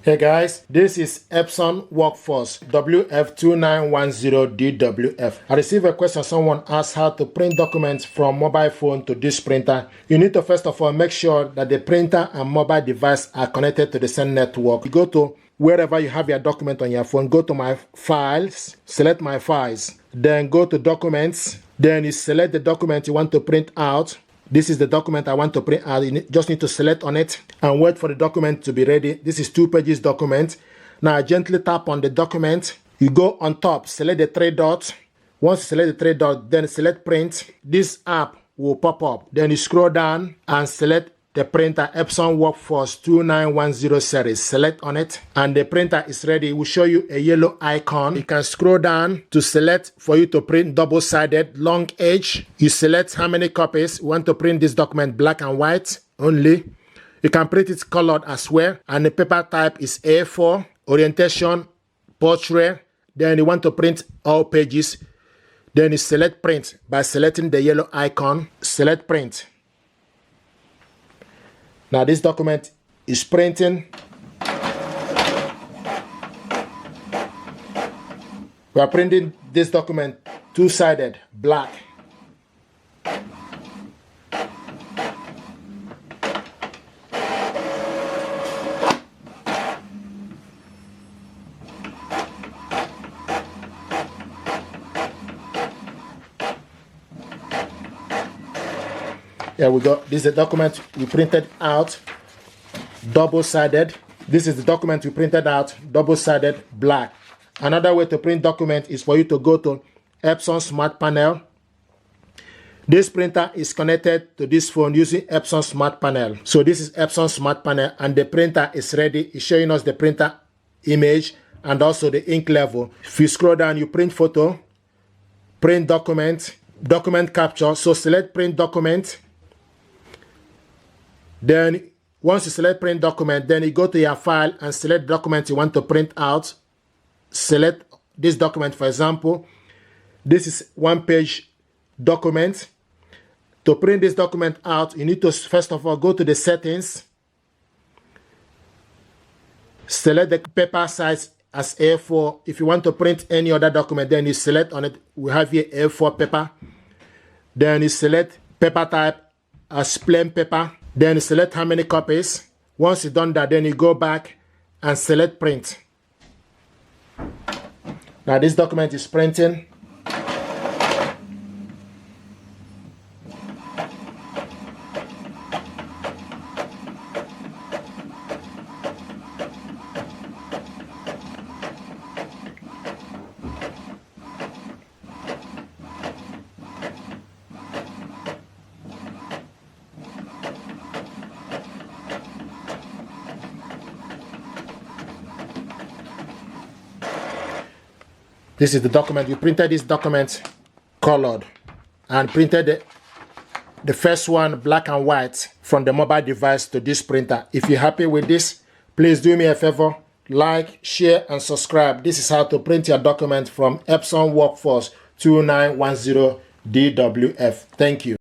Hey guys, this is Epson Workforce WF2910DWF. I received a question. Someone asked how to print documents from mobile phone to this printer. You need to first of all make sure that the printer and mobile device are connected to the same network. You go to wherever you have your document on your phone, go to my files, select my files, then go to documents, then you select the document you want to print out. This is the document I want to print out. You just need to select on it and wait for the document to be ready. This is 2 pages document. Now gently tap on the document. You go on top, select the 3 dots. Once you select the 3 dots, then select print. This app will pop up. Then you scroll down and select the printer Epson Workforce 2910 series. Select on it and the printer is ready. It will show you a yellow icon. You can scroll down to select for you to print double-sided long edge. You select how many copies you want to print this document, black and white only. You can print it colored as well, and the paper type is A4, orientation, portrait. Then you want to print all pages. Then you select print by selecting the yellow icon. Select print. Now this document is printing. We are printing this document two-sided, black. Here we go. This is the document we printed out, double-sided. This is the document we printed out, double-sided, black. Another way to print document is for you to go to Epson Smart Panel. This printer is connected to this phone using Epson Smart Panel. So this is Epson Smart Panel and the printer is ready. It's showing us the printer image and also the ink level. If you scroll down, you print photo, print document, document capture. So select print document. Then once you select print document, then you go to your file and select document you want to print out. Select this document, for example. This is 1-page document. To print this document out, you need to first of all go to the settings. Select the paper size as A4. If you want to print any other document, then you select on it. We have here A4 paper. Then you select paper type as plain paper. Then you select how many copies. Once you've done that, then you go back and select print. Now this document is printing. This is the document. We printed this document colored and printed the first one black and white from the mobile device to this printer. If you're happy with this, please do me a favor, like, share, and subscribe. This is how to print your document from Epson Workforce 2910DWF. Thank you.